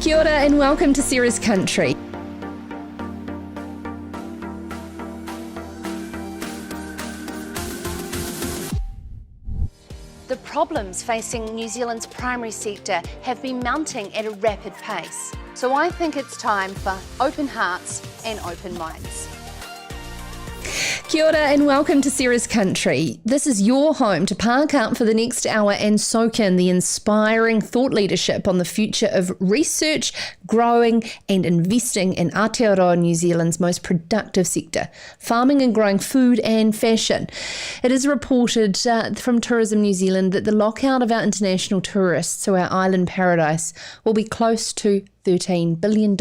Kia ora and welcome to Sarah's Country. The problems facing New Zealand's primary sector have been mounting at a rapid pace. So I think it's time for open hearts and open minds. Kia ora and welcome to Sarah's Country. This is your home to park up for the next hour and soak in the inspiring thought leadership on the future of research, growing and investing in Aotearoa New Zealand's most productive sector, farming and growing food and fashion. It is reported from Tourism New Zealand that the lockout of our international tourists to our island paradise will be close to $13 billion.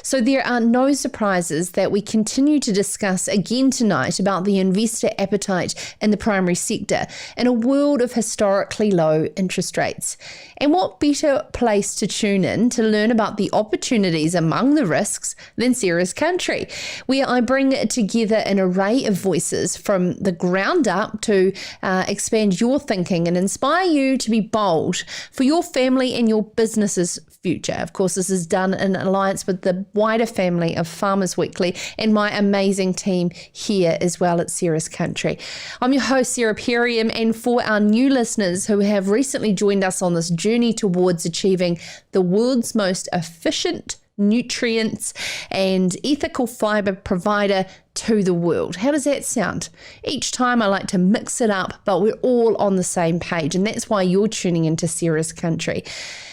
So there are no surprises that we continue to discuss again tonight about the investor appetite in the primary sector in a world of historically low interest rates. And what better place to tune in to learn about the opportunities among the risks than Sarah's Country, where I bring together an array of voices from the ground up to expand your thinking and inspire you to be bold for your family and your business's future. Of course, this is done in alliance with the wider family of Farmers Weekly and my amazing team here as well at Sarah's Country. I'm your host, Sarah Perriam, and for our new listeners who have recently joined us on this journey towards achieving the world's most efficient nutrients and ethical fibre provider to the world. How does that sound? Each time I like to mix it up, but we're all on the same page, and that's why you're tuning into Sarah's Country.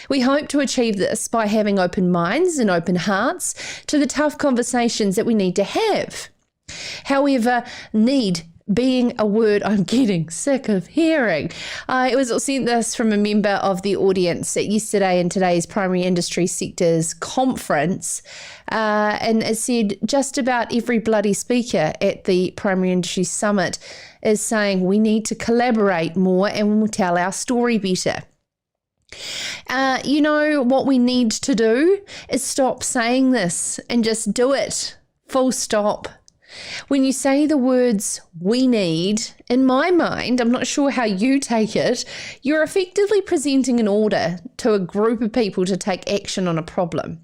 We hope to achieve this by having open minds and open hearts to the tough conversations that we need to have. However, need being a word I'm getting sick of hearing. I was sent this from a member of the audience at yesterday in today's Primary Industry Sectors Conference, and it said just about every bloody speaker at the Primary Industry Summit is saying we need to collaborate more and we'll tell our story better. You know what we need to do is stop saying this and just do it. Full stop. When you say the words we need, in my mind, I'm not sure how you take it, you're effectively presenting an order to a group of people to take action on a problem.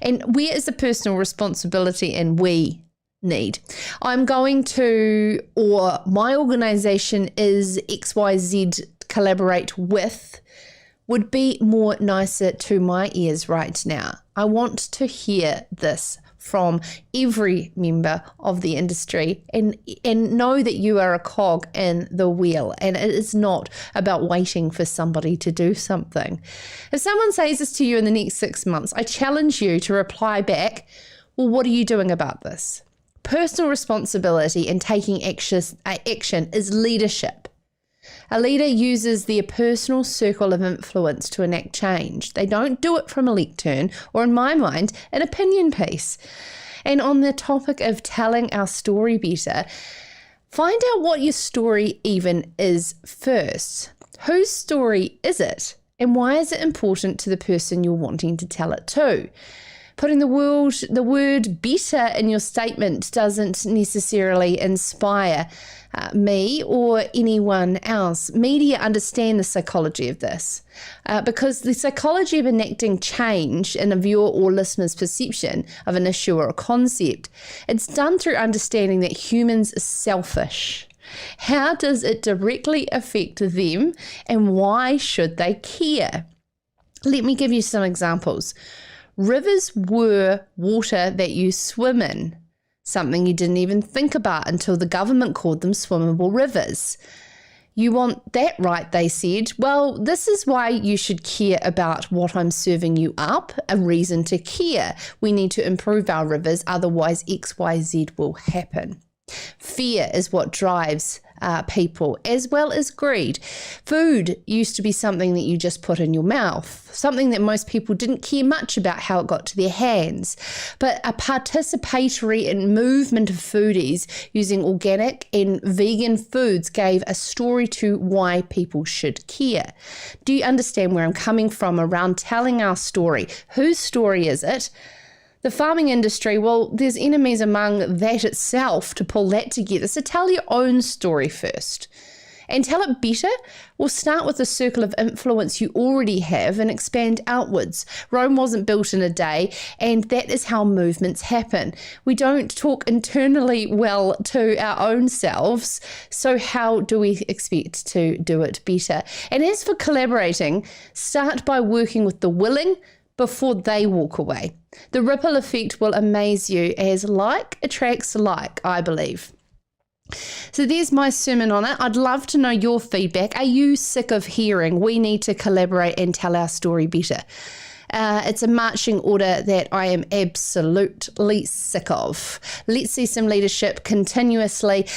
And where is the personal responsibility in we need? I'm going to, or my organisation is XYZ collaborate with, would be more nicer to my ears right now. I want to hear this from every member of the industry and know that you are a cog in the wheel, and it is not about waiting for somebody to do something. If someone says this to you in the next 6 months, I challenge you to reply back, well, what are you doing about this? Personal responsibility and taking action is leadership. A leader uses their personal circle of influence to enact change. They don't do it from a lectern or, in my mind, an opinion piece. And on the topic of telling our story better, find out what your story even is first. Whose story is it? And why is it important to the person you're wanting to tell it to? Putting the word better in your statement doesn't necessarily inspire me or anyone else. Media understand the psychology of this because the psychology of enacting change in a viewer or listener's perception of an issue or a concept, it's done through understanding that humans are selfish. How does it directly affect them and why should they care? Let me give you some examples. Rivers were water that you swim in, something you didn't even think about until the government called them swimmable rivers. You want that right, they said. Well, this is why you should care about what I'm serving you up, a reason to care. We need to improve our rivers, otherwise XYZ will happen. Fear is what drives people, as well as greed. Food used to be something that you just put in your mouth, something that most people didn't care much about how it got to their hands. But a participatory and movement of foodies using organic and vegan foods gave a story to why people should care. Do you understand where I'm coming from around telling our story? Whose story is it? The farming industry, well, there's enemies among that itself to pull that together. So tell your own story first. And tell it better? Well, start with the circle of influence you already have and expand outwards. Rome wasn't built in a day, and that is how movements happen. We don't talk internally well to our own selves, so how do we expect to do it better? And as for collaborating, start by working with the willing before they walk away. The ripple effect will amaze you, as like attracts like, I believe. So there's my sermon on it. I'd love to know your feedback. Are you sick of hearing we need to collaborate and tell our story better? It's a marching order that I am absolutely sick of. Let's see some leadership continuously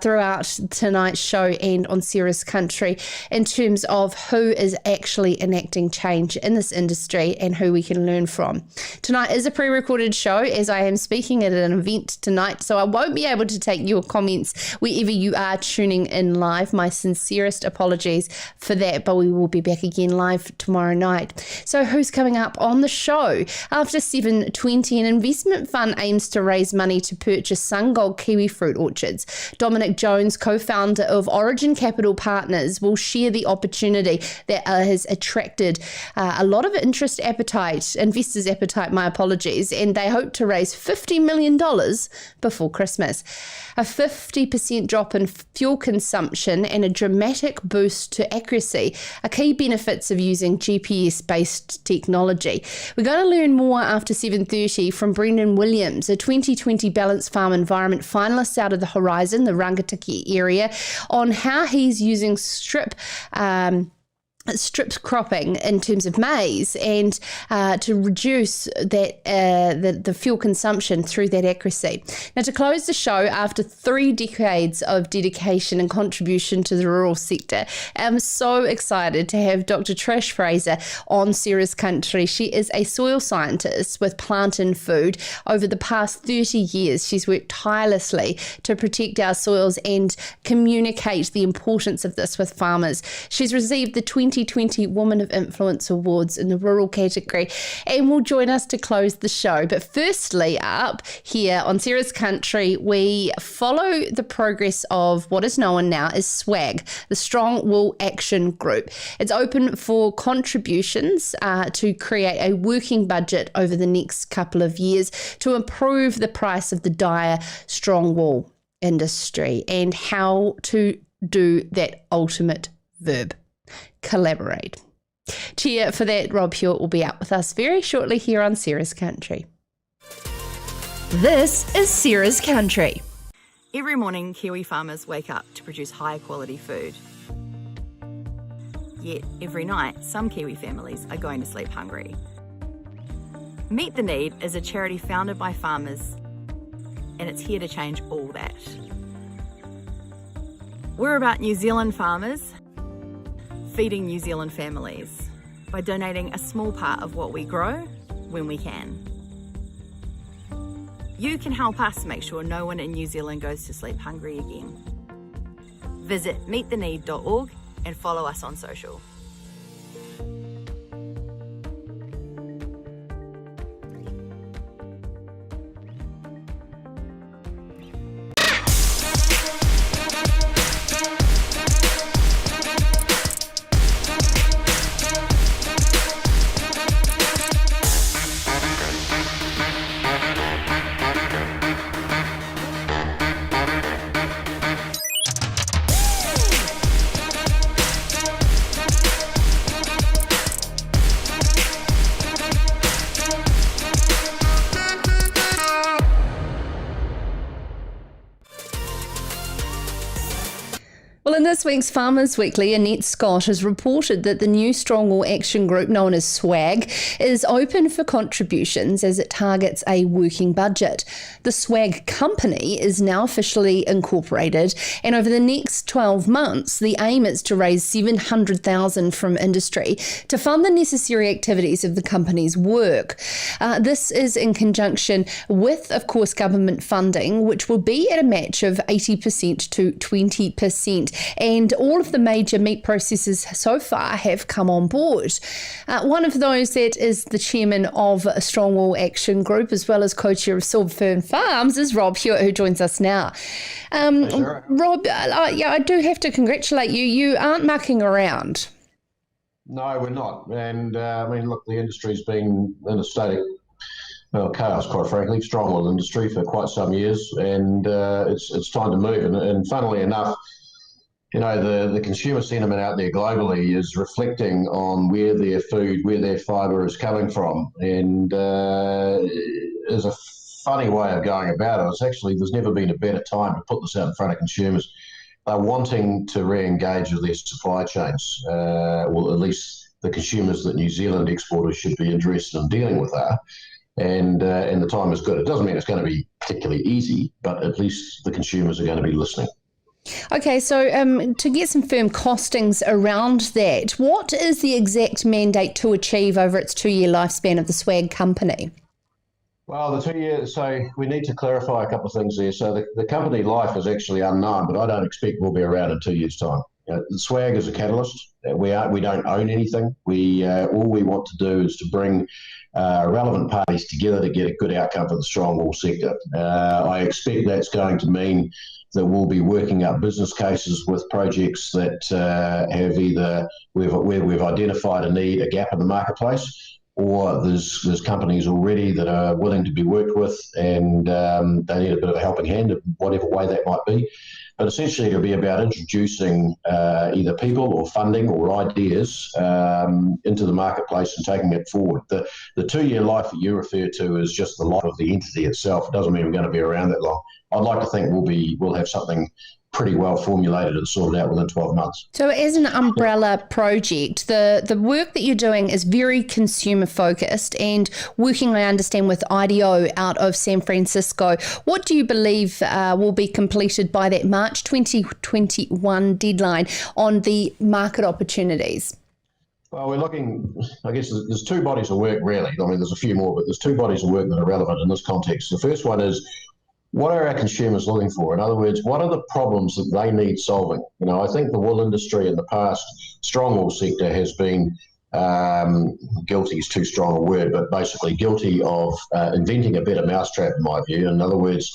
throughout tonight's show and on Sarah's Country in terms of who is actually enacting change in this industry and who we can learn from. Tonight is a pre-recorded show, as I am speaking at an event tonight, so I won't be able to take your comments wherever you are tuning in live. My sincerest apologies for that, but we will be back again live tomorrow night. So who's coming up on the show? After 7:20, an investment fund aims to raise money to purchase SunGold kiwifruit orchards. Dominic Jones, co-founder of Origin Capital Partners, will share the opportunity that has attracted a lot of investors' appetite, my apologies, and they hope to raise $50 million before Christmas. A 50% drop in fuel consumption and a dramatic boost to accuracy are key benefits of using GPS-based technology. We're going to learn more after 7:30 from Brendon Williams, a 2020 Ballance Farm Environment finalist out of the Horizon, the Rangatiki area, on how he's using strip cropping in terms of maize and to reduce that the fuel consumption through that accuracy. Now, to close the show, after 3 decades of dedication and contribution to the rural sector, I'm so excited to have Dr Trish Fraser on Sarah's Country. She is a soil scientist with Plant and Food. Over the past 30 years, she's worked tirelessly to protect our soils and communicate the importance of this with farmers. She's received the 2020 Woman of Influence Awards in the rural category and will join us to close the show. But firstly, up here on Sarah's Country, we follow the progress of what is known now as SWAG, the Strong Wool Action Group. It's open for contributions to create a working budget over the next couple of years to improve the price of the dire strong wool industry and how to do that ultimate verb. Collaborate. Cheer for that. Rob Hewett will be out with us very shortly here on Sarah's Country. This is Sarah's Country. Every morning, Kiwi farmers wake up to produce high quality food. Yet, every night, some Kiwi families are going to sleep hungry. Meet the Need is a charity founded by farmers, and it's here to change all that. We're about New Zealand farmers feeding New Zealand families by donating a small part of what we grow when we can. You can help us make sure no one in New Zealand goes to sleep hungry again. Visit meettheneed.org and follow us on social. Well, in this week's Farmers Weekly, Annette Scott has reported that the new Strong Wool Action Group, known as SWAG, is open for contributions as it targets a working budget. The SWAG company is now officially incorporated, and over the next 12 months, the aim is to raise $700,000 from industry to fund the necessary activities of the company's work. This is in conjunction with, of course, government funding, which will be at a match of 80% to 20%. and all of the major meat processors so far have come on board. One of those that is the chairman of Strongwall Action Group, as well as co-chair of Silver Fern Farms, is Rob Hewett, who joins us now. Rob, I do have to congratulate you. You aren't mucking around. No, we're not. And look, the industry's been in a state of chaos, quite frankly, Strongwall industry for quite some years, and it's time to move. And funnily enough, the consumer sentiment out there globally is reflecting on where their food, where their fibre is coming from. And there's a funny way of going about it. There's never been a better time to put this out in front of consumers. They're wanting to re-engage with their supply chains, or at least the consumers that New Zealand exporters should be interested in dealing with are. And the time is good. It doesn't mean it's going to be particularly easy, but at least the consumers are going to be listening. Okay, so to get some firm costings around that, what is the exact mandate to achieve over its 2-year lifespan of the swag company? Well, the 2 years, so we need to clarify a couple of things there. So the company life is actually unknown, but I don't expect we'll be around in 2 years' time. The swag is a catalyst. We don't own anything. All we want to do is to bring relevant parties together to get a good outcome for the Strongwall sector. I expect that's going to mean that we'll be working up business cases with projects that have either where we've identified a need, a gap in the marketplace, or there's companies already that are willing to be worked with, and they need a bit of a helping hand in whatever way that might be. But essentially it'll be about introducing either people or funding or ideas into the marketplace and taking it forward. The 2-year life that you refer to is just the life of the entity itself. It doesn't mean we're going to be around that long. I'd like to think we'll have something pretty well formulated and sorted out within 12 months. So as an umbrella project, the work that you're doing is very consumer focused and working, I understand, with IDEO out of San Francisco. What do you believe will be completed by that March 2021 deadline on the market opportunities? Well, we're looking, I guess there's two bodies of work really. I mean, there's a few more, but there's two bodies of work that are relevant in this context. The first one is, what are our consumers looking for? In other words, what are the problems that they need solving? I think the wool industry in the past, Strongwall sector, has been guilty is too strong a word, but basically guilty of inventing a better mousetrap, in my view. In other words,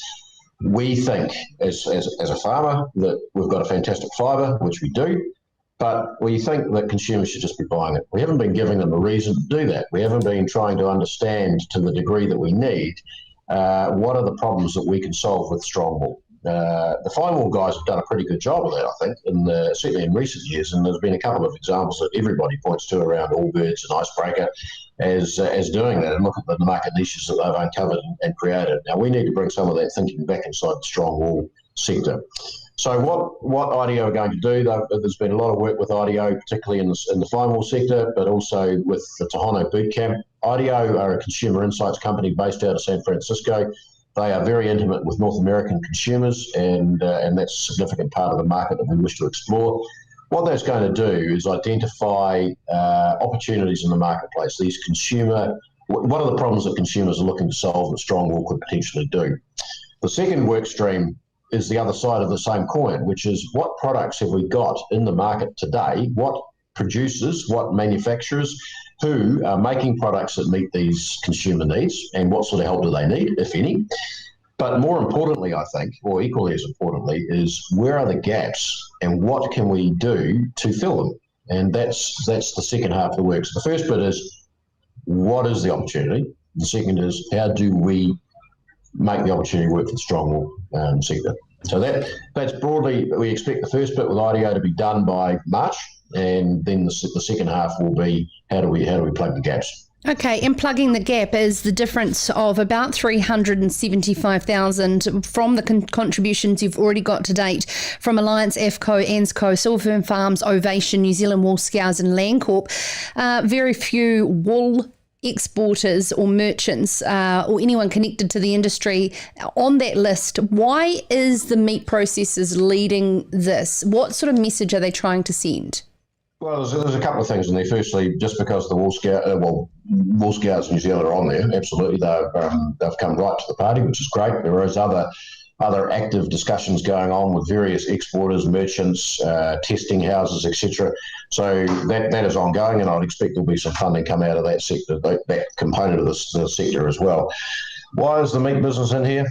we think as a farmer that we've got a fantastic fibre, which we do, but we think that consumers should just be buying it. We haven't been giving them a reason to do that. We haven't been trying to understand to the degree that we need what are the problems that we can solve with Strongwall. The fine wool guys have done a pretty good job of that, I think, certainly in recent years, and there's been a couple of examples that everybody points to around Allbirds and Icebreaker as doing that, and look at the market niches that they've uncovered and created. Now, we need to bring some of that thinking back inside the Strongwall sector. So what IDEO are going to do, there's been a lot of work with IDEO, particularly in the fine wool sector, but also with the Tohono Boot Camp. IDEO are a consumer insights company based out of San Francisco. They are very intimate with North American consumers, and that's a significant part of the market that we wish to explore. What that's going to do is identify opportunities in the marketplace. What are the problems that consumers are looking to solve that Strongwall could potentially do? The second work stream is the other side of the same coin, which is what products have we got in the market today? What producers, what manufacturers, who are making products that meet these consumer needs, and what sort of help do they need, if any? But more importantly, I think, or equally as importantly, is where are the gaps and what can we do to fill them? And that's the second half of the work. So the first bit is, what is the opportunity? The second is, how do we make the opportunity work for the Strongwall sector? So that's broadly, we expect the first bit with IDEO to be done by March, and then the second half will be, how do we plug the gaps? Okay, and plugging the gap is the difference of about 375,000 from the contributions you've already got to date from Alliance, AFCO, ANZCO, Silver Fern Farms, Ovation, New Zealand Wool Scours and Landcorp. Very few wool exporters or merchants or anyone connected to the industry on that list. Why is the meat processors leading this? What sort of message are they trying to send? Well, there's a couple of things in there. Firstly, just because the Wool Scouts New Zealand are on there, absolutely, they've come right to the party, which is great. There is other other active discussions going on with various exporters, merchants, testing houses, etc. So that is ongoing, and I'd expect there'll be some funding come out of that sector, that component of the sector as well. Why is the meat business in here?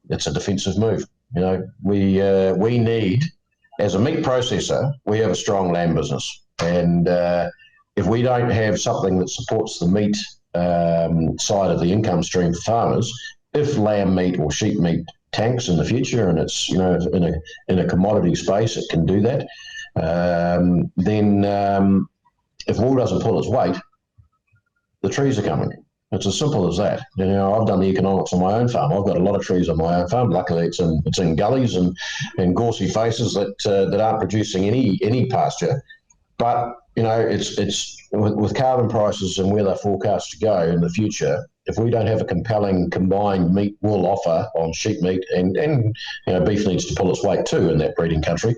It's a defensive move. You know, we need, as a meat processor, we have a strong lamb business, and if we don't have something that supports the meat side of the income stream for farmers, if lamb meat or sheep meat tanks in the future, and it's, you know, in a commodity space, it can do that. Then if wool doesn't pull its weight, the trees are coming. It's as simple as that. You know, I've done the economics on my own farm. I've got a lot of trees on my own farm. Luckily, it's in gullies and gorsy faces that aren't producing any pasture. But you know, it's with carbon prices and where they're forecast to go in the future. If we don't have a compelling combined meat wool offer on sheep meat, and you know, beef needs to pull its weight too in that breeding country,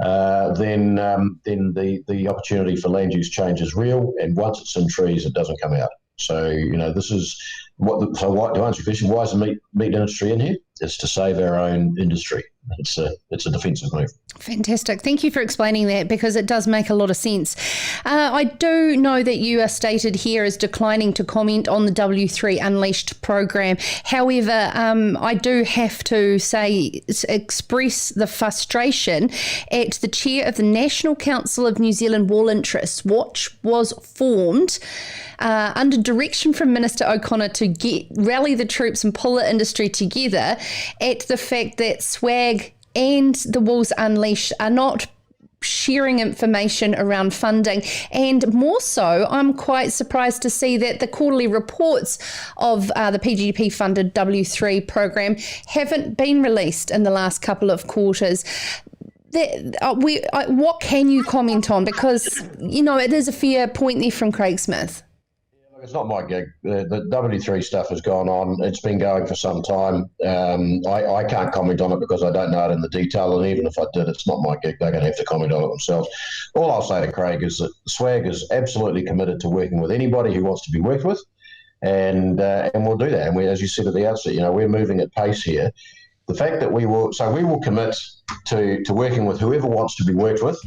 then the opportunity for land use change is real. And once it's in trees, it doesn't come out. So you know, this is to answer your question, why is the meat industry in here? It's to save our own industry. It's a defensive move. Fantastic. Thank you for explaining that, because it does make a lot of sense. I do know that you are stated here as declining to comment on the W3 Unleashed program. However, I do have to express the frustration at the chair of the National Council of New Zealand Wool Interests, which was formed under direction from Minister O'Connor to rally the troops and pull the industry together, at the fact that SWAG and the Wool's Unleashed are not sharing information around funding. And more so, I'm quite surprised to see that the quarterly reports of the PGP funded W3 program haven't been released in the last couple of quarters. What can you comment on? Because, you know, it is a fair point there from Craig Smith. It's not my gig. The W3 stuff has gone on. It's been going for some time. I can't comment on it because I don't know it in the detail, and even if I did, it's not my gig. They're going to have to comment on it themselves. All I'll say to Craig is that SWAG is absolutely committed to working with anybody who wants to be worked with, and we'll do that. And as you said at the outset, you know, we're moving at pace here. The fact that we will commit to working with whoever wants to be worked with,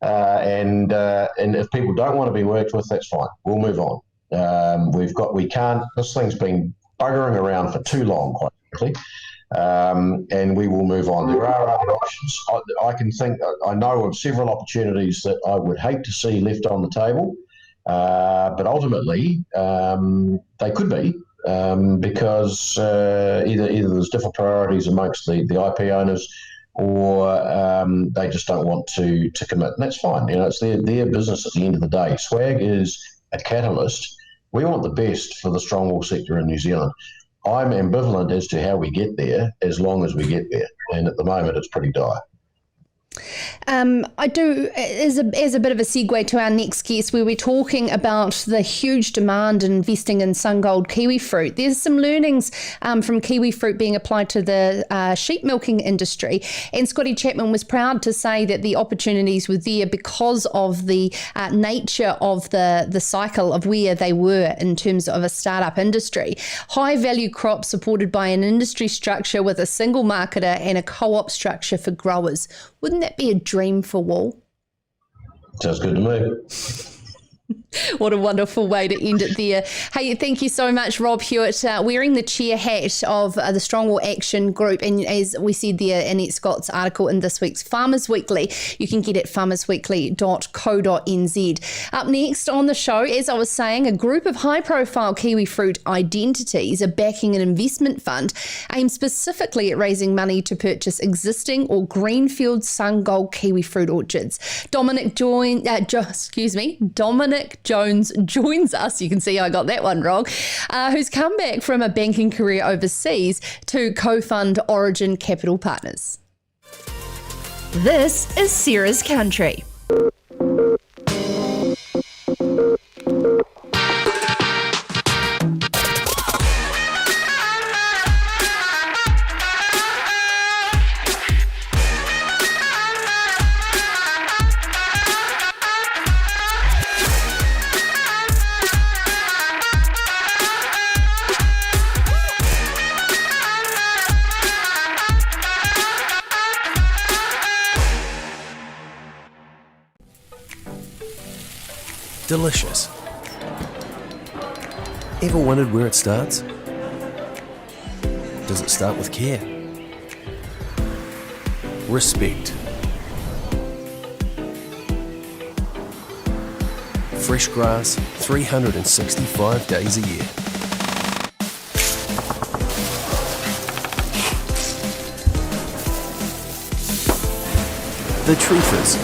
and if people don't want to be worked with, that's fine. We'll move on. This thing's been buggering around for too long, quite frankly, and we will move on. There are other options. I know of several opportunities that I would hate to see left on the table, but ultimately they could be, because either there's different priorities amongst the IP owners, or they just don't want to commit, and that's fine. You know, it's their business at the end of the day. SWAG is a catalyst. We want the best for the strong wool sector in New Zealand. I'm ambivalent as to how we get there, as long as we get there. And at the moment, it's pretty dire. I do, as a bit of a segue to our next guest, where we're talking about the huge demand in investing in SunGold kiwifruit. There's some learnings from kiwifruit being applied to the sheep milking industry, and Scotty Chapman was proud to say that the opportunities were there because of the nature of the cycle of where they were in terms of a startup industry. High value crops supported by an industry structure with a single marketer and a co-op structure for growers. Wouldn't that be a dream for wool? Sounds good to me. What a wonderful way to end it there. Hey, thank you so much, Rob Hewett, wearing the chair hat of the Strong Wool Action Group. And as we said there, Annette Scott's article in this week's Farmers Weekly, you can get it at farmersweekly.co.nz. Up next on the show, as I was saying, a group of high-profile kiwifruit identities are backing an investment fund aimed specifically at raising money to purchase existing or greenfield SunGold kiwifruit orchards. Dominic Jones joins us. You can see I got that one wrong. Who's come back from a banking career overseas to co-fund Origin Capital Partners. This is Sarah's Country. delicious. Ever wondered where it starts? Does it start with care? Respect. Fresh grass, 365 days a year. The truth is,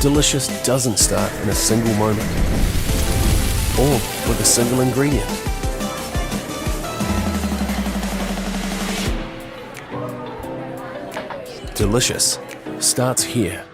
delicious doesn't start in a single moment or with a single ingredient. Delicious starts here.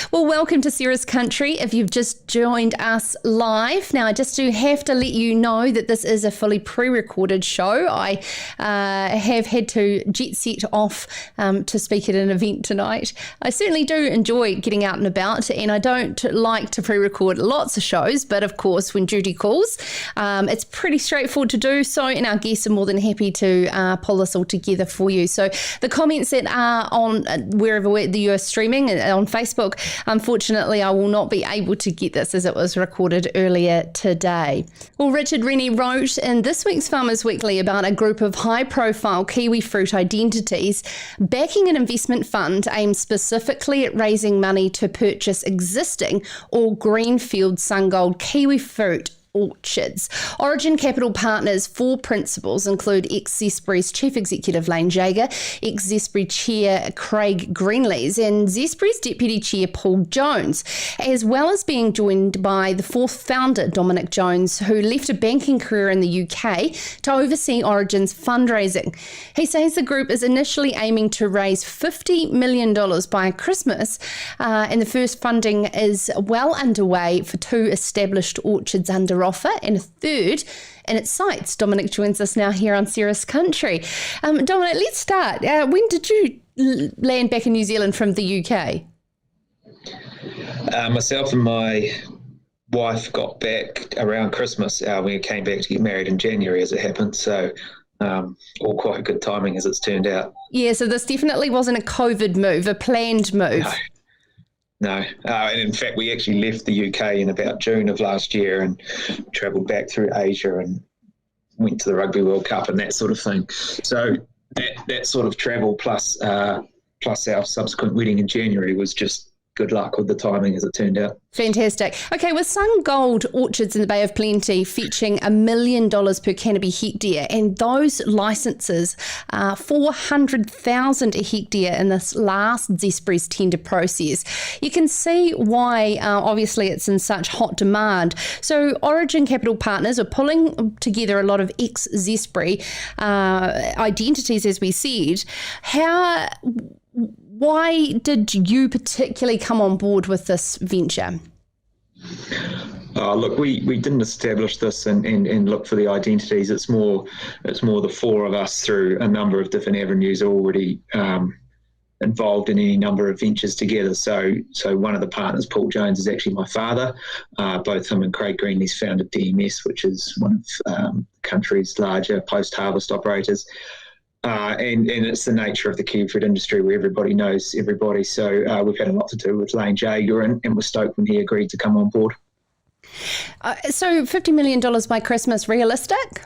Well, welcome to Sarah's Country if you've just joined us live. Now, I just do have to let you know that this is a fully pre-recorded show. I have had to jet set off to speak at an event tonight. I certainly do enjoy getting out and about, and I don't like to pre-record lots of shows, but of course, when duty calls, it's pretty straightforward to do so, and our guests are more than happy to pull this all together for you. So the comments that are on wherever you are streaming on Facebook, unfortunately, I will not be able to get this as it was recorded earlier today. Well, Richard Rennie wrote in this week's Farmers Weekly about a group of high-profile kiwifruit identities backing an investment fund aimed specifically at raising money to purchase existing or greenfield SunGold kiwifruit orchards. Origin Capital Partners' four principals include ex-Zesbury's Chief Executive Lane Jager, ex-Zesbury Chair Craig Greenlees and Zesbury's Deputy Chair Paul Jones, as well as being joined by the fourth founder, Dominic Jones, who left a banking career in the UK to oversee Origin's fundraising. He says the group is initially aiming to raise $50 million by Christmas, and the first funding is well underway for two established orchards under offer and a third in its sights. Dominic joins us now here on Sarah's Country. Dominic, let's start. When did you land back in New Zealand from the UK? Myself and my wife got back around Christmas. We came back to get married in January, as it happened. So all quite good timing, as it's turned out. Yeah, so this definitely wasn't a COVID move, a planned move. No. And in fact, we actually left the UK in about June of last year and travelled back through Asia and went to the Rugby World Cup and that sort of thing. So that sort of travel plus our subsequent wedding in January was just good luck with the timing, as it turned out. Fantastic. Okay, with SunGold orchards in the Bay of Plenty fetching $1 million per canopy hectare, and those licences are $400,000 a hectare in this last Zesbury's tender process, you can see why obviously it's in such hot demand. So Origin Capital Partners are pulling together a lot of ex-Zesbury identities, as we said. Why did you particularly come on board with this venture? Look, we didn't establish this and look for the identities. It's more the four of us through a number of different avenues already involved in any number of ventures together. So one of the partners, Paul Jones, is actually my father. Both him and Craig Greenlees founded DMS, which is one of the country's larger post-harvest operators. And it's the nature of the kiwifruit industry where everybody knows everybody. So we've had a lot to do with Lane Jager and we're stoked when he agreed to come on board. So $50 million by Christmas, realistic?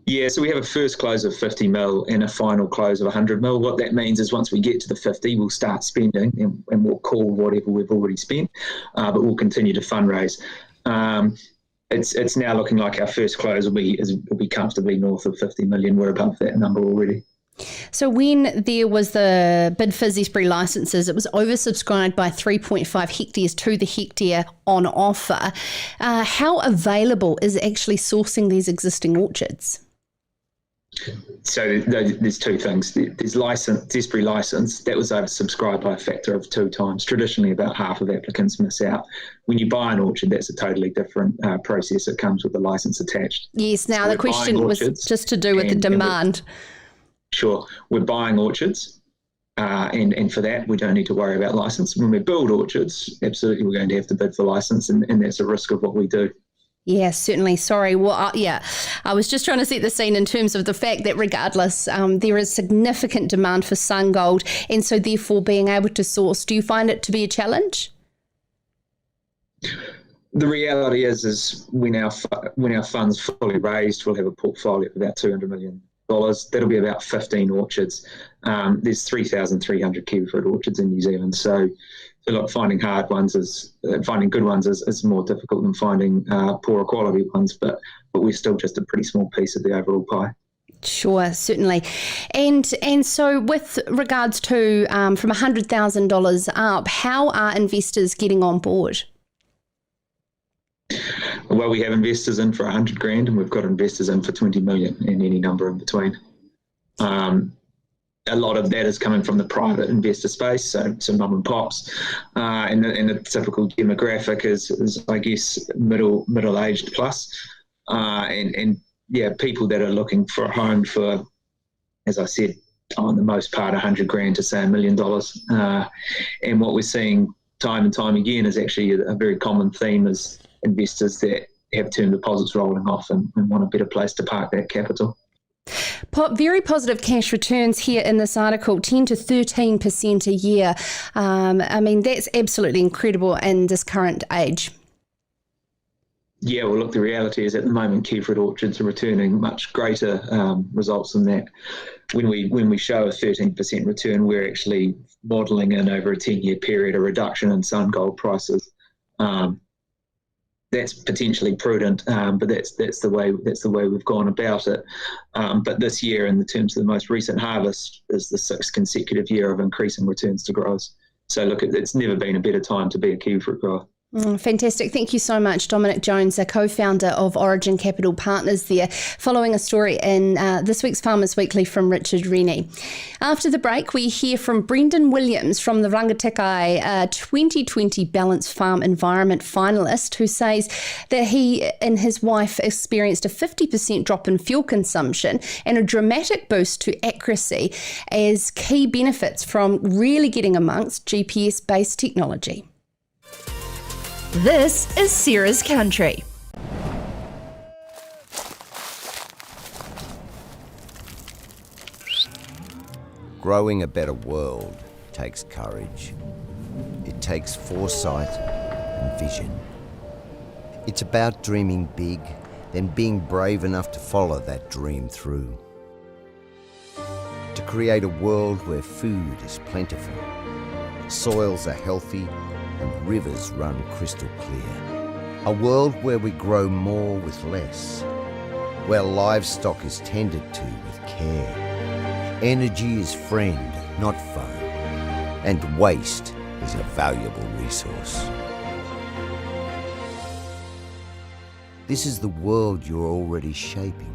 Yeah, so we have a first close of 50 mil and a final close of 100 mil. What that means is once we get to the 50, we'll start spending and we'll call whatever we've already spent, but we'll continue to fundraise. It's now looking like our first close will be comfortably north of 50 million. We're above that number already. So when there was the bid for Zesbury licences, it was oversubscribed by 3.5 hectares to the hectare on offer. How available is actually sourcing these existing orchards? So there's two things. There's Zesbury license that was oversubscribed by a factor of 2 times. Traditionally, about half of applicants miss out. When you buy an orchard, that's a totally different process. It comes with the license attached. Yes. Now, the question was just to do with the demand. Sure. We're buying orchards, and for that, we don't need to worry about license. When we build orchards, absolutely, we're going to have to bid for license, and that's a risk of what we do. Yeah, certainly. Sorry. Well, I was just trying to set the scene in terms of the fact that regardless, there is significant demand for SunGold, and so therefore being able to source. Do you find it to be a challenge? The reality is when our fund's fully raised, we'll have a portfolio of about $200 million. That'll be about 15 orchards. There's 3,300 kiwifruit orchards in New Zealand, so look, finding good ones is more difficult than finding poorer quality ones, but we're still just a pretty small piece of the overall pie. Sure, certainly. And so with regards to from $100,000 up, how are investors getting on board? Well, we have investors in for $100,000, and we've got investors in for $20 million, and any number in between. A lot of that is coming from the private investor space, so mum and pops, and the typical demographic is I guess middle-aged plus, and people that are looking for a home for, as I said, on the most part, $100,000 to say $1 million, and what we're seeing time and time again is actually a very common theme is investors that have term deposits rolling off and want a better place to park that capital. Very positive cash returns here in this article, 10 to 13% a year. I mean, that's absolutely incredible in this current age. Yeah, well, look, the reality is at the moment, kiwifruit orchards are returning much greater results than that. When we show a 13% return, we're actually modelling in over a 10-year period a reduction in SunGold prices. That's potentially prudent, but that's the way we've gone about it. But this year, in the terms of the most recent harvest, is the 6th consecutive year of increasing returns to growers. So look, it's never been a better time to be a kiwifruit grower. Fantastic. Thank you so much, Dominic Jones, a co-founder of Origin Capital Partners there, following a story in this week's Farmers Weekly from Richard Rennie. After the break, we hear from Brendon Williams from the Rangatakai 2020 Ballance Farm Environment finalist, who says that he and his wife experienced a 50% drop in fuel consumption and a dramatic boost to accuracy as key benefits from really getting amongst GPS-based technology. This is Sarah's Country. Growing a better world takes courage. It takes foresight and vision. It's about dreaming big, then being brave enough to follow that dream through. To create a world where food is plentiful, soils are healthy, and rivers run crystal clear. A world where we grow more with less, where livestock is tended to with care. Energy is friend, not foe, and waste is a valuable resource. This is the world you're already shaping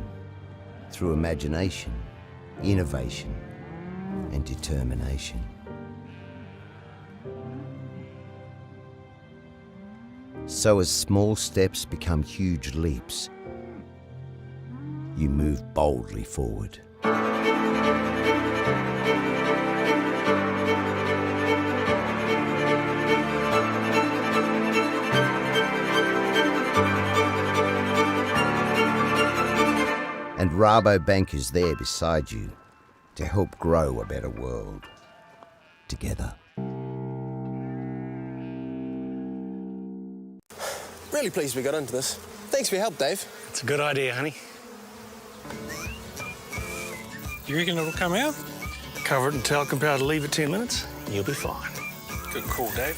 through imagination, innovation, and determination. So as small steps become huge leaps, you move boldly forward. And Rabobank is there beside you to help grow a better world together. Really pleased we got into this. Thanks for your help, Dave. It's a good idea, honey. You reckon it'll come out? Cover it and tell Compare to leave it 10 minutes, and you'll be fine. Good call, Dave.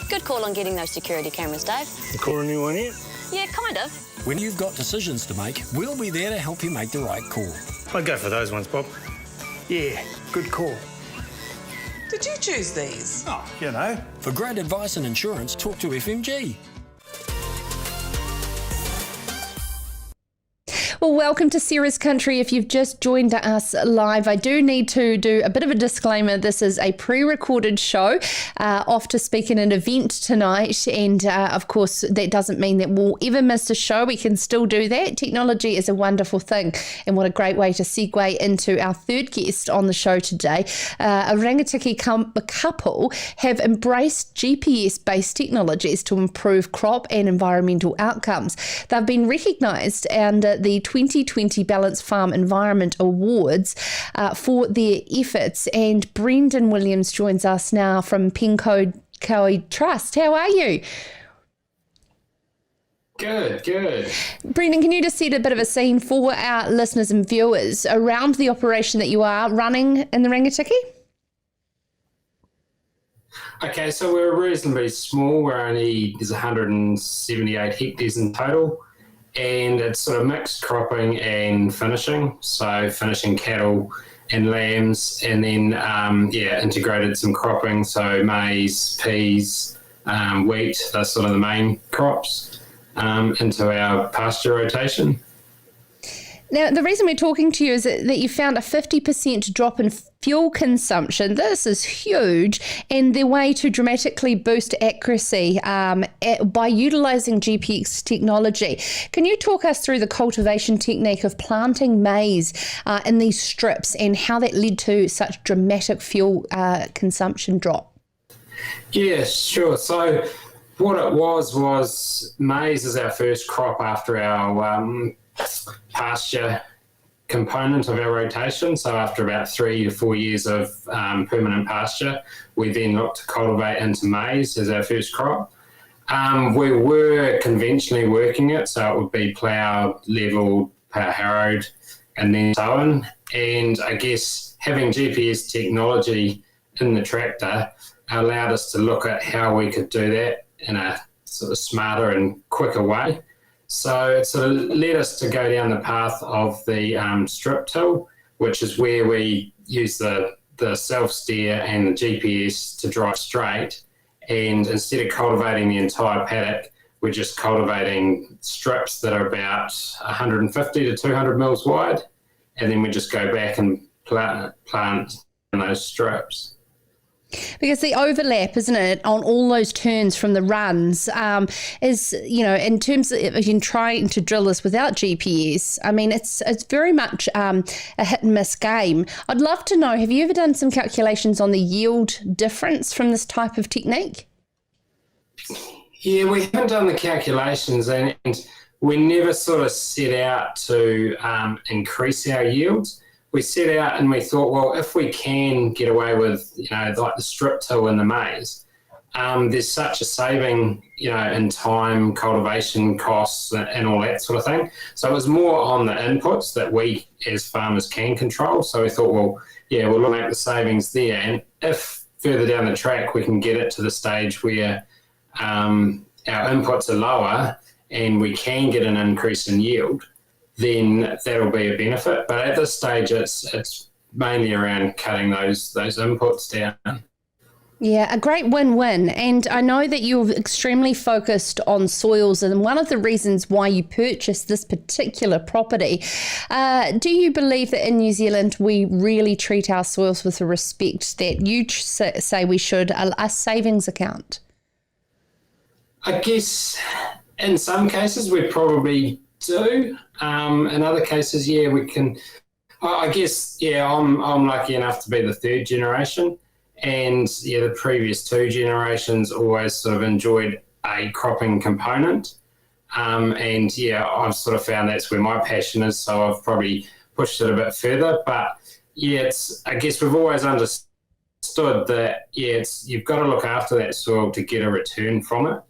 Good call on getting those security cameras, Dave. You call a new one yet? Yeah, kind of. When you've got decisions to make, we'll be there to help you make the right call. I'd go for those ones, Bob. Yeah, good call. Did you choose these? Oh, you know. For great advice and insurance, talk to FMG. Well, welcome to Sarah's Country. If you've just joined us live, I do need to do a bit of a disclaimer. This is a pre-recorded show, off to speak at an event tonight. And of course, that doesn't mean that we'll ever miss a show. We can still do that. Technology is a wonderful thing. And what a great way to segue into our third guest on the show today. A Rangitikei couple have embraced GPS-based technologies to improve crop and environmental outcomes. They've been recognised under the 2020 Ballance Farm Environment Awards for their efforts. And Brendon Williams joins us now from Penco Trust. How are you? Good. Brendon, can you just set a bit of a scene for our listeners and viewers around the operation that you are running in the Rangitikei? Okay, so we're reasonably small. There's 178 hectares in total, and it's sort of mixed cropping and finishing. So finishing cattle and lambs, and then integrated some cropping. So maize, peas, wheat. That's sort of the main crops into our pasture rotation. Now, the reason we're talking to you is that you found a 50% drop in fuel consumption. This is huge, and the way to dramatically boost accuracy by utilising GPS technology. Can you talk us through the cultivation technique of planting maize in these strips and how that led to such dramatic fuel consumption drop? Yeah, sure. So what it was maize is our first crop after our pasture component of our rotation. So after about 3 to 4 years of permanent pasture, we then looked to cultivate into maize as our first crop. We were conventionally working it, so it would be ploughed, levelled, power harrowed, and then sown. And I guess having GPS technology in the tractor allowed us to look at how we could do that in a sort of smarter and quicker way. So it sort of led us to go down the path of the strip till, which is where we use the self-steer and the GPS to drive straight. And instead of cultivating the entire paddock, we're just cultivating strips that are about 150 to 200 mils wide. And then we just go back and plant in those strips. Because the overlap, isn't it, on all those turns from the runs is, in terms of in trying to drill this without GPS, I mean, it's very much a hit and miss game. I'd love to know, have you ever done some calculations on the yield difference from this type of technique? Yeah, we haven't done the calculations, and we never sort of set out to increase our yields. We set out and we thought, well, if we can get away with, like the strip till in the maize, there's such a saving, in time, cultivation costs and all that sort of thing. So it was more on the inputs that we as farmers can control. So we thought, well, yeah, we'll look at the savings there. And if further down the track we can get it to the stage where our inputs are lower and we can get an increase in yield, then that'll be a benefit. But at this stage, it's mainly around cutting those inputs down. Yeah, a great win-win. And I know that you're extremely focused on soils, and one of the reasons why you purchased this particular property. Do you believe that in New Zealand we really treat our soils with the respect that you say we should, a savings account? I guess in some cases we probably do. In other cases, yeah, we can. I guess, yeah, I'm lucky enough to be the third generation, and yeah, the previous two generations always sort of enjoyed a cropping component, and yeah, I've sort of found that's where my passion is. So I've probably pushed it a bit further. But yeah, I guess we've always understood that you've got to look after that soil to get a return from it.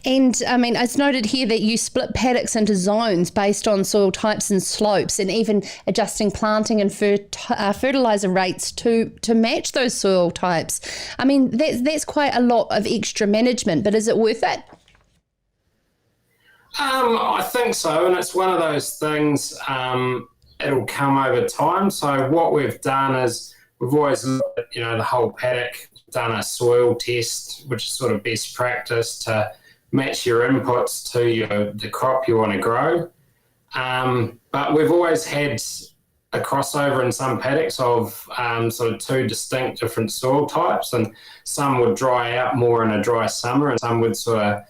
And I mean, it's noted here that you split paddocks into zones based on soil types and slopes, and even adjusting planting and fertilizer rates to match those soil types. I mean, that's quite a lot of extra management, but is it worth it? I think so, and it's one of those things, it'll come over time. So what we've done is we've always looked at, the whole paddock, done a soil test, which is sort of best practice to match your inputs to the crop you want to grow. But we've always had a crossover in some paddocks of sort of two distinct different soil types, and some would dry out more in a dry summer and some would sort of,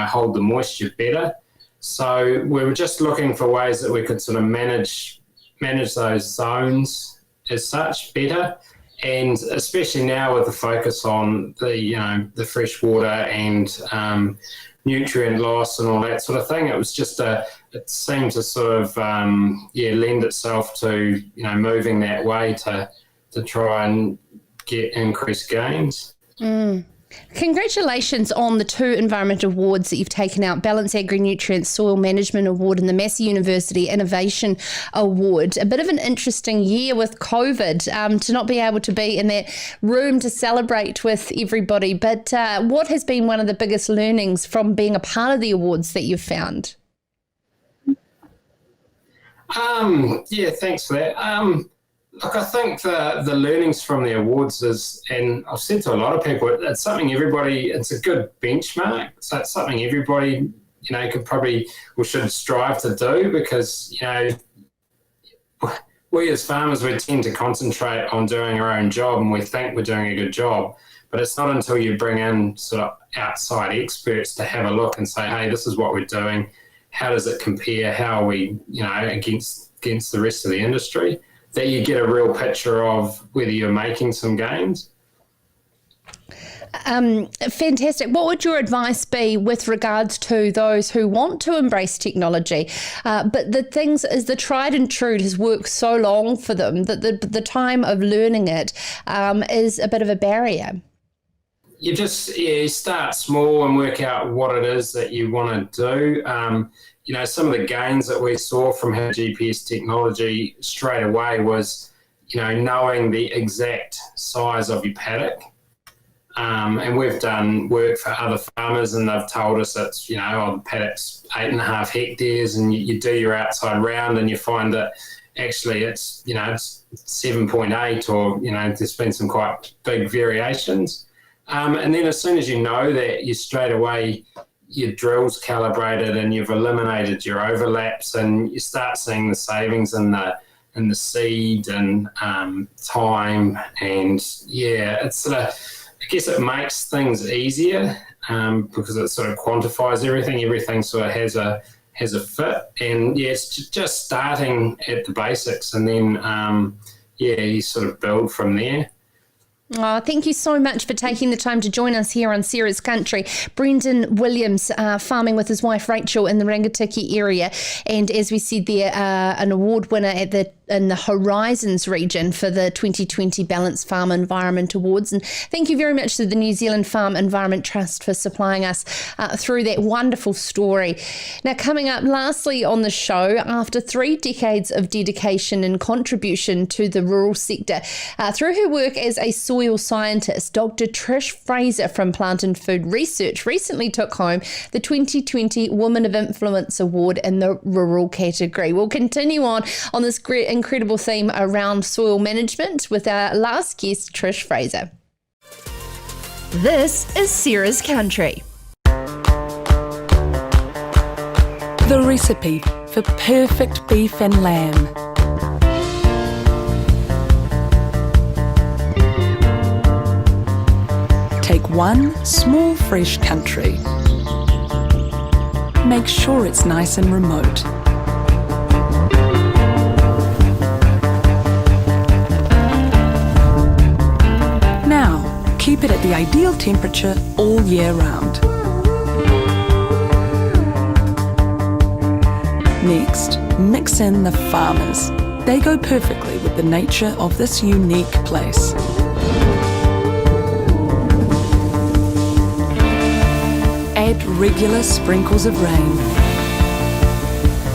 hold the moisture better. So we were just looking for ways that we could sort of manage those zones as such better. And especially now with the focus on the fresh water and nutrient loss and all that sort of thing, it seemed to sort of lend itself to moving that way to try and get increased gains. Congratulations on the 2 environment awards that you've taken out, Ballance Agri-Nutrient Soil Management Award and the Massey University Innovation Award. A bit of an interesting year with COVID, to not be able to be in that room to celebrate with everybody. But what has been one of the biggest learnings from being a part of the awards that you've found? Thanks for that. Look, I think the learnings from the awards is, and I've said to a lot of people, it's something it's a good benchmark. So it's something everybody, should strive to do, because, we as farmers, we tend to concentrate on doing our own job and we think we're doing a good job. But it's not until you bring in sort of outside experts to have a look and say, hey, this is what we're doing. How does it compare? How are we, against the rest of the industry? That you get a real picture of whether you're making some gains. Fantastic. What would your advice be with regards to those who want to embrace technology, but the things is the tried and true has worked so long for them that the time of learning it is a bit of a barrier? You you start small and work out what it is that you want to do. Some of the gains that we saw from having GPS technology straight away was, knowing the exact size of your paddock. And we've done work for other farmers and they've told us it's, the paddock's 8.5 hectares, and you do your outside round and you find that actually it's, it's 7.8, or, there's been some quite big variations. And then as soon as you know that, you straight away, your drill's calibrated and you've eliminated your overlaps, and you start seeing the savings in the seed and time. And it's sort of, I guess it makes things easier because it sort of quantifies everything. Everything sort of has a fit, and it's just starting at the basics, and then you sort of build from there. Oh, thank you so much for taking the time to join us here on Sarah's Country. Brendon Williams, farming with his wife Rachel in the Rangitikei area, and as we said there, an award winner in the Horizons region for the 2020 Ballance Farm Environment Awards. And thank you very much to the New Zealand Farm Environment Trust for supplying us through that wonderful story. Now, coming up lastly on the show, after 3 decades of dedication and contribution to the rural sector, through her work as a soil scientist, Dr Trish Fraser from Plant and Food Research recently took home the 2020 Woman of Influence Award in the rural category. We'll continue on this great incredible theme around soil management with our last guest, Trish Fraser. This is Sarah's Country. The recipe for perfect beef and lamb. Take 1 small fresh country. Make sure it's nice and remote. Now, keep it at the ideal temperature all year round. Next, mix in the farmers. They go perfectly with the nature of this unique place. Add regular sprinkles of rain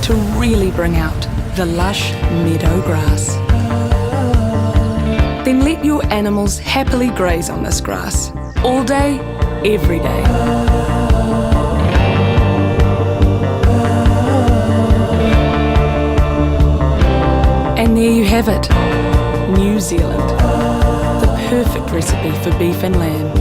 to really bring out the lush meadow grass. Then let your animals happily graze on this grass all day, every day. And there you have it, New Zealand, the perfect recipe for beef and lamb.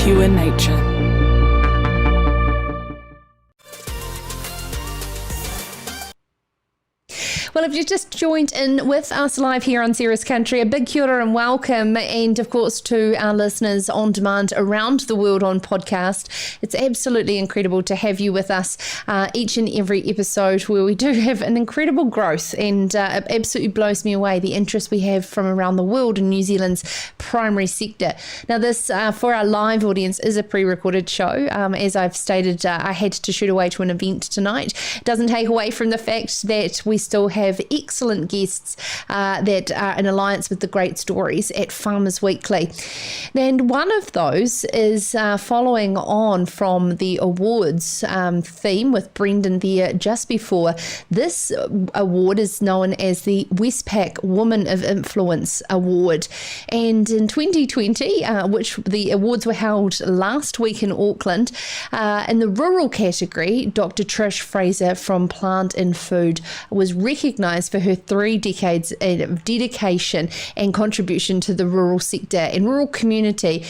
pure nature. Well, if you've just joined in with us live here on Ceres Country, a big kia ora and welcome, and of course to our listeners on demand around the world on podcast. It's absolutely incredible to have you with us each and every episode, where we do have an incredible growth, and it absolutely blows me away the interest we have from around the world in New Zealand's primary sector. Now, this for our live audience is a pre-recorded show. As I've stated, I had to shoot away to an event tonight. It doesn't take away from the fact that we still have excellent guests that are in alliance with the great stories at Farmers Weekly. And one of those is following on from the awards theme with Brendon there just before. This award is known as the Westpac Woman of Influence Award. And in 2020, which the awards were held last week in Auckland, in the rural category, Dr Trish Fraser from Plant and Food was recognised for her 3 decades of dedication and contribution to the rural sector and rural community,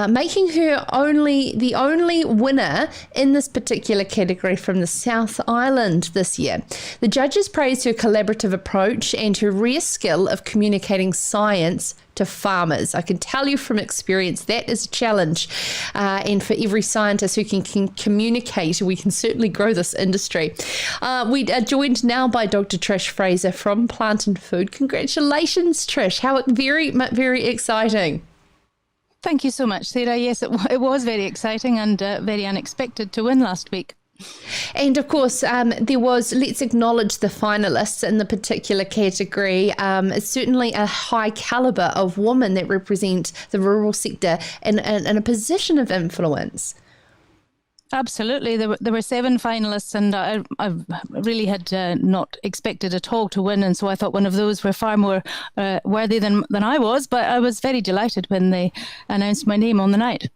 making her the only winner in this particular category from the South Island this year. The judges praised her collaborative approach and her rare skill of communicating science to farmers. I can tell you from experience that is a challenge, and for every scientist who can communicate, we can certainly grow this industry. We are joined now by Dr Trish Fraser from Plant and Food. Congratulations, Trish. How very, very exciting. Thank you so much, Sarah. Yes, it was very exciting and very unexpected to win last week. And of course, there was, let's acknowledge the finalists in the particular category. It's certainly a high calibre of women that represent the rural sector in a position of influence. Absolutely. There were 7 finalists, and I really had not expected at all to win, and so I thought one of those were far more worthy than I was, but I was very delighted when they announced my name on the night.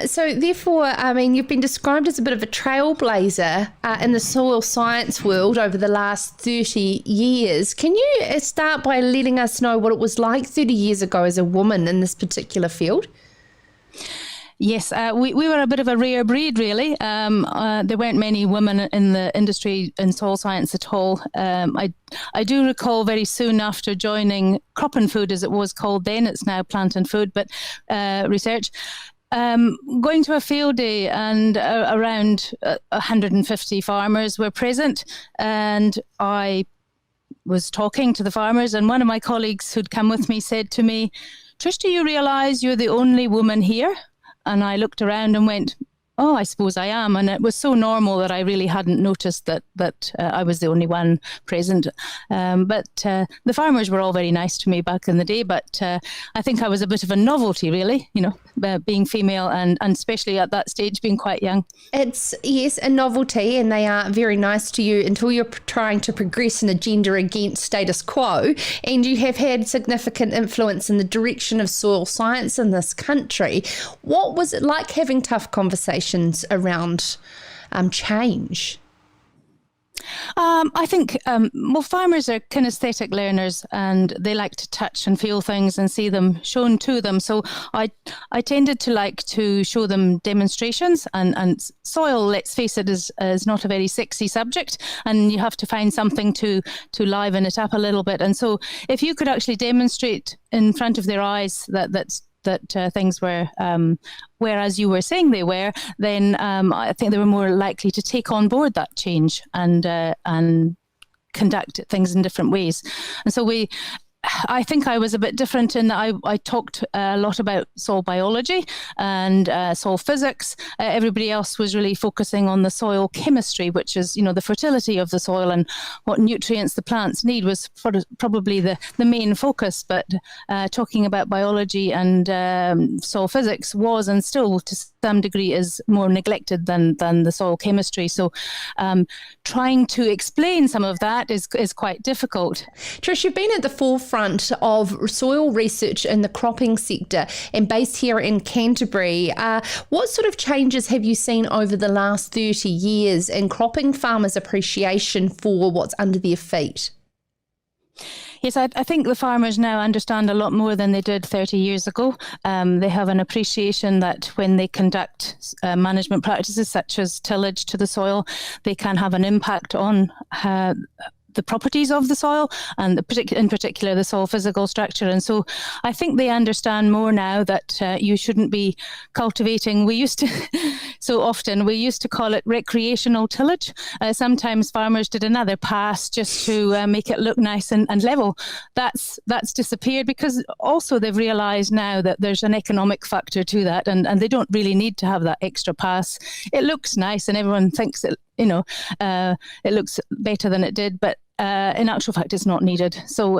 So therefore, I mean, you've been described as a bit of a trailblazer in the soil science world over the last 30 years. Can you start by letting us know what it was like 30 years ago as a woman in this particular field? Yes, we were a bit of a rare breed, really. There weren't many women in the industry in soil science at all. I do recall very soon after joining Crop and Food, as it was called then, it's now Plant and Food, but research, going to a field day, and around 150 farmers were present, and I was talking to the farmers, and one of my colleagues who'd come with me said to me, "Trish, do you realise you're the only woman here?" And I looked around and went, "Oh, I suppose I am." And it was so normal that I really hadn't noticed that I was the only one present. But the farmers were all very nice to me back in the day. But I think I was a bit of a novelty, really, being female and especially at that stage being quite young. It's, yes, a novelty, and they are very nice to you until you're trying to progress an agenda against status quo. And you have had significant influence in the direction of soil science in this country. What was it like having tough conversations around change? I think, farmers are kinesthetic learners, and they like to touch and feel things and see them shown to them. So I tended to like to show them demonstrations, and soil, let's face it, is not a very sexy subject, and you have to find something to liven it up a little bit. And so if you could actually demonstrate in front of their eyes that things were whereas you were saying they were, then I think they were more likely to take on board that change and conduct things in different ways. And so I think I was a bit different in that I talked a lot about soil biology and soil physics. Everybody else was really focusing on the soil chemistry, which is, the fertility of the soil and what nutrients the plants need was probably the main focus. But talking about biology and soil physics was, and still to some degree is, more neglected than the soil chemistry. So trying to explain some of that is quite difficult. Trish, you've been at the forefront of soil research in the cropping sector and based here in Canterbury. What sort of changes have you seen over the last 30 years in cropping farmers' appreciation for what's under their feet? Yes, I think the farmers now understand a lot more than they did 30 years ago. They have an appreciation that when they conduct management practices such as tillage to the soil, they can have an impact on the properties of the soil, and in particular the soil physical structure. And so I think they understand more now that you shouldn't be cultivating. We used to call it recreational tillage. Sometimes farmers did another pass just to make it look nice and level. That's disappeared, because also they've realised now that there's an economic factor to that, and they don't really need to have that extra pass. It looks nice and everyone thinks it looks better than it did, but in actual fact, it's not needed. So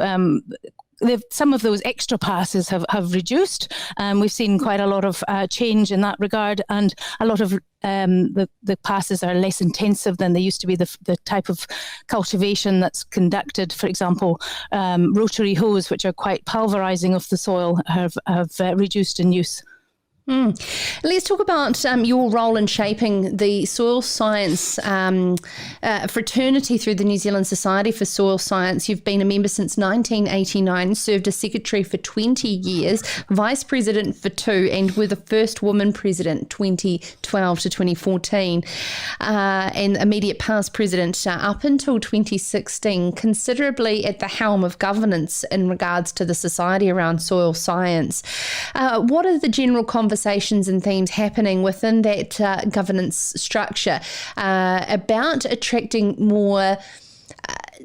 some of those extra passes have reduced. We've seen quite a lot of change in that regard, and a lot of the passes are less intensive than they used to be. The type of cultivation that's conducted, for example, rotary hoes, which are quite pulverising of the soil, have reduced in use. Let's talk about your role in shaping the soil science fraternity through the New Zealand Society for Soil Science. You've been a member since 1989, served as secretary for 20 years, vice president for 2, and were the first woman president 2012 to 2014, and immediate past president up until 2016, considerably at the helm of governance in regards to the society around soil science. What are the general conversations and themes happening within that governance structure about attracting more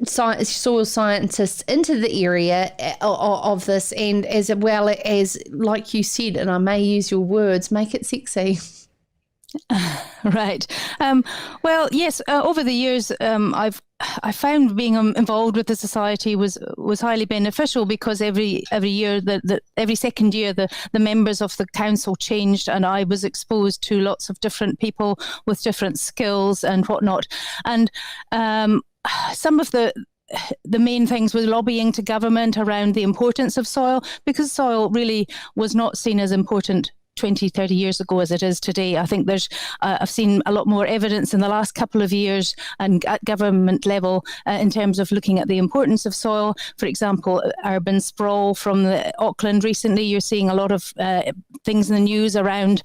soil scientists into the area of this, and as well as, like you said, and I may use your words, make it sexy? Right. Well, yes. Over the years, I found being involved with the society was highly beneficial, because every year, every second year, the members of the council changed, and I was exposed to lots of different people with different skills and whatnot. And some of the main things were lobbying to government around the importance of soil, because soil really was not seen as important 20, 30 years ago as it is today. I think I've seen a lot more evidence in the last couple of years and at government level in terms of looking at the importance of soil. For example, urban sprawl from Auckland recently, you're seeing a lot of things in the news around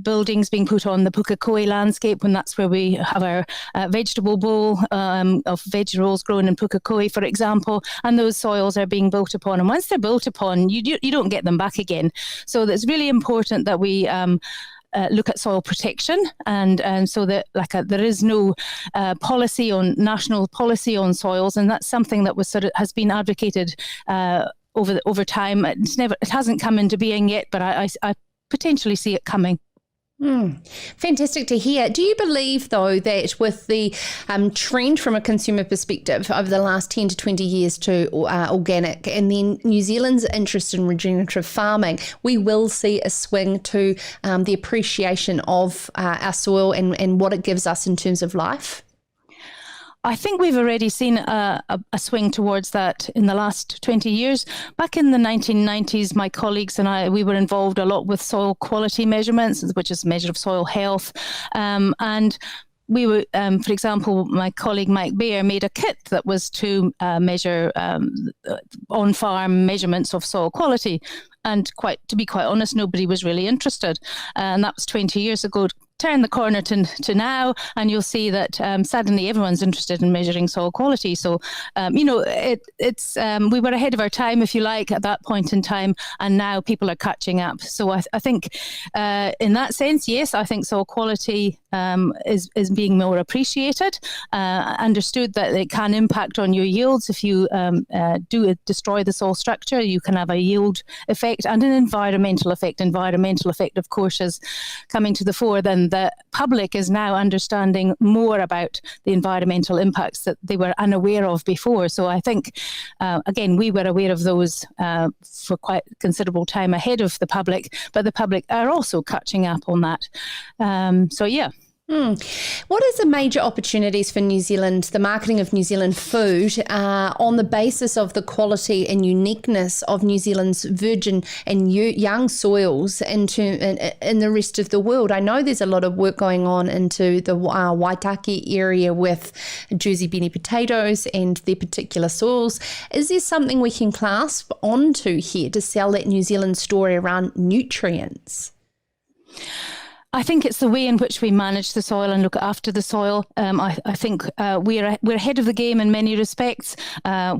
buildings being put on the Pukekohe landscape, when that's where we have our vegetable bowl of veg rolls grown in Pukekohe, for example, and those soils are being built upon. And once they're built upon, you don't get them back again. So that's really important that we look at soil protection, and so that there is no national policy on soils, and that's something that has been advocated over time. It hasn't come into being yet, but I potentially see it coming. Fantastic to hear. Do you believe, though, that with the trend from a consumer perspective over the last 10 to 20 years to organic, and then New Zealand's interest in regenerative farming, we will see a swing to the appreciation of our soil and what it gives us in terms of life? I think we've already seen a swing towards that in the last 20 years. Back in the 1990s, my colleagues and we were involved a lot with soil quality measurements, which is a measure of soil health. And we were, for example, my colleague Mike Baer made a kit that was to measure on-farm measurements of soil quality. And to be quite honest, nobody was really interested. And that was 20 years ago. Turn the corner to now, and you'll see that suddenly everyone's interested in measuring soil quality. So, we were ahead of our time, if you like, at that point in time, and now people are catching up. So I think in that sense, yes, I think soil quality is being more appreciated, understood that it can impact on your yields. If you destroy the soil structure, you can have a yield effect and an environmental effect. Environmental effect, of course, is coming to the fore. Then the public is now understanding more about the environmental impacts that they were unaware of before. So I think, again, we were aware of those for quite considerable time ahead of the public, but the public are also catching up on that. So, yeah. What is the major opportunities for New Zealand, the marketing of New Zealand food, on the basis of the quality and uniqueness of New Zealand's virgin and young soils in the rest of the world? I know there's a lot of work going on into the Waitaki area with Jersey beanie potatoes and their particular soils. Is there something we can clasp onto here to sell that New Zealand story around nutrients? I think it's the way in which we manage the soil and look after the soil. I think we're ahead of the game in many respects.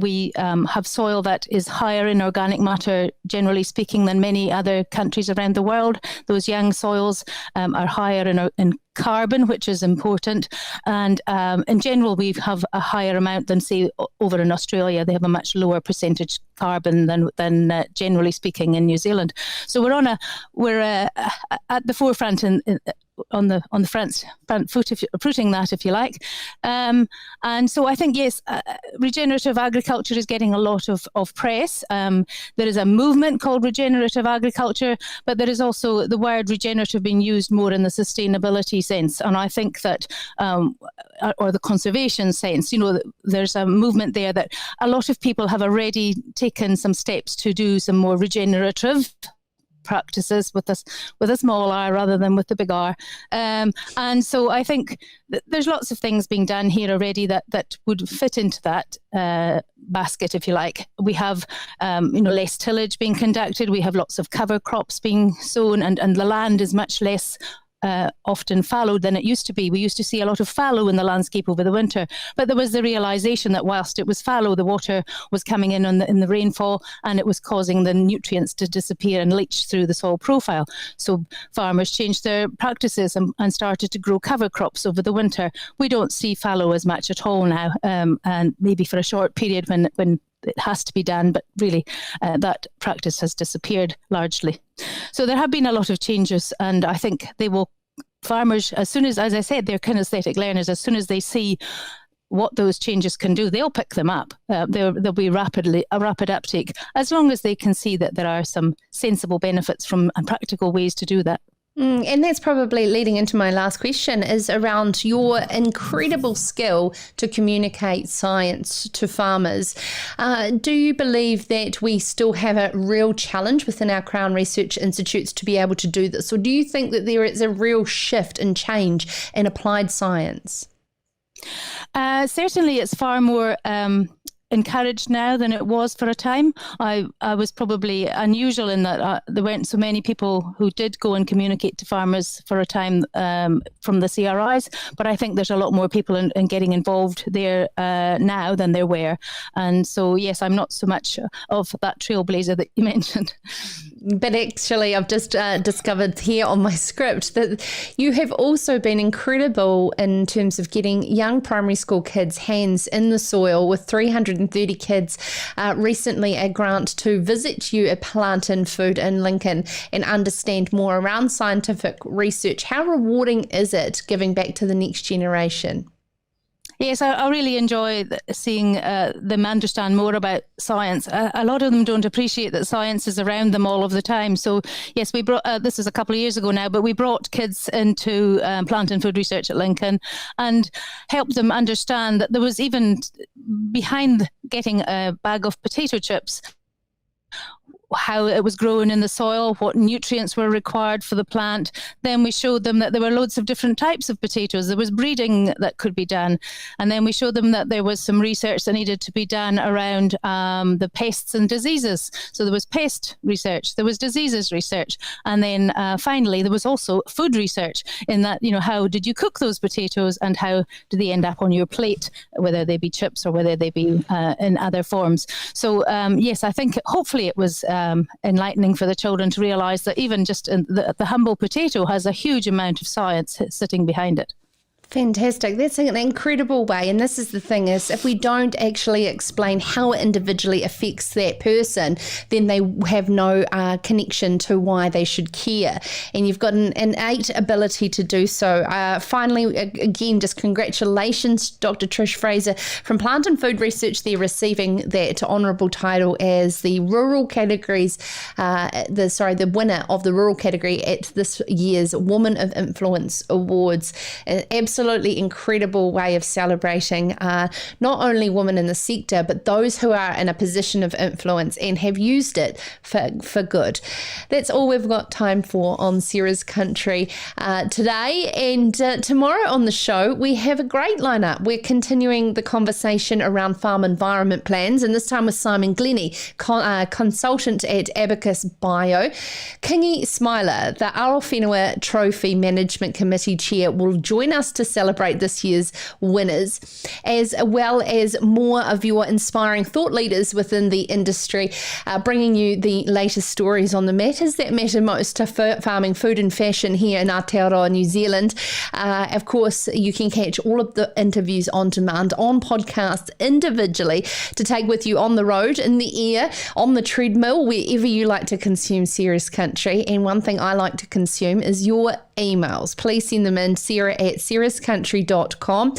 We have soil that is higher in organic matter, generally speaking, than many other countries around the world. Those young soils are higher in carbon, which is important. And in general, we have a higher amount than, say, over in Australia. They have a much lower percentage carbon than generally speaking in New Zealand. So we're at the forefront on the front foot, fruiting that, if you like. And so I think, yes, regenerative agriculture is getting a lot of press. There is a movement called regenerative agriculture, but there is also the word regenerative being used more in the sustainability sense. And I think that, or the conservation sense, there's a movement there that a lot of people have already taken some steps to do some more regenerative practices with a small r rather than with the big R. And so I think there's lots of things being done here already that would fit into that basket, if you like. We have less tillage being conducted. We have lots of cover crops being sown, and the land is much less often fallowed than it used to be. We used to see a lot of fallow in the landscape over the winter, but there was the realization that whilst it was fallow, the water was coming in the rainfall, and it was causing the nutrients to disappear and leach through the soil profile. So farmers changed their practices and started to grow cover crops over the winter. We don't see fallow as much at all now, and maybe for a short period when it has to be done, but really that practice has disappeared largely. So there have been a lot of changes, and I think farmers, as I said, they're kinesthetic learners. As soon as they see what those changes can do, they'll pick them up. There'll be a rapid uptake, as long as they can see that there are some sensible benefits and practical ways to do that. And that's probably leading into my last question, is around your incredible skill to communicate science to farmers. Do you believe that we still have a real challenge within our Crown Research Institutes to be able to do this? Or do you think that there is a real shift and change in applied science? Certainly it's far more encouraged now than it was for a time. I was probably unusual in that there weren't so many people who did go and communicate to farmers for a time from the CRIs, but I think there's a lot more people in getting involved there now than there were. And so, yes, I'm not so much of that trailblazer that you mentioned. But actually, I've just discovered here on my script that you have also been incredible in terms of getting young primary school kids' hands in the soil, with 330 kids recently a grant to visit you at Plant and Food in Lincoln and understand more around scientific research. How rewarding is it giving back to the next generation? Yes, I really enjoy seeing them understand more about science. A lot of them don't appreciate that science is around them all of the time. So, yes, we brought, this is a couple of years ago now, but we brought kids into plant and food research at Lincoln and helped them understand that there was, even behind getting a bag of potato chips, how it was grown in the soil, what nutrients were required for the plant. Then we showed them that there were loads of different types of potatoes. There was breeding that could be done. And then we showed them that there was some research that needed to be done around the pests and diseases. So there was pest research, there was diseases research. And then finally, there was also food research in that, how did you cook those potatoes and how do they end up on your plate, whether they be chips or whether they be in other forms. So yes, I think hopefully it was enlightening for the children to realise that even just the humble potato has a huge amount of science sitting behind it. Fantastic. That's an incredible way. And this is the thing is, if we don't actually explain how it individually affects that person, then they have no connection to why they should care. And you've got an innate ability to do so. Finally, again, just congratulations, Dr. Trish Fraser from Plant and Food Research. They're receiving that honourable title as the rural categories, the winner of the rural category at this year's Woman of Influence Awards. Absolutely incredible way of celebrating not only women in the sector, but those who are in a position of influence and have used it for good. That's all we've got time for on Sarah's Country today. And tomorrow on the show, we have a great lineup. We're continuing the conversation around farm environment plans, and this time with Simon Glennie, consultant at Abacus Bio. Kingi Smiler, the Arowhenua Trophy Management Committee Chair, will join us to celebrate this year's winners, as well as more of your inspiring thought leaders within the industry, bringing you the latest stories on the matters that matter most to farming, food and fashion here in Aotearoa, New Zealand. Of course, you can catch all of the interviews on demand on podcasts individually to take with you on the road, in the air, on the treadmill, wherever you like to consume Sarah's Country. And one thing I like to consume is your emails. Please send them in, sarah@sarahscountry.com.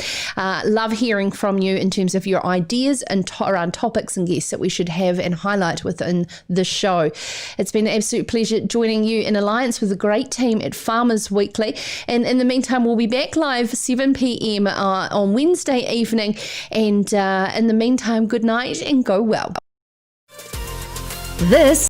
Love hearing from you in terms of your ideas and around topics and guests that we should have and highlight within the show. It's been an absolute pleasure joining you in alliance with a great team at Farmers Weekly. And in the meantime, we'll be back live 7 p.m. On Wednesday evening. And in the meantime, good night and go well. This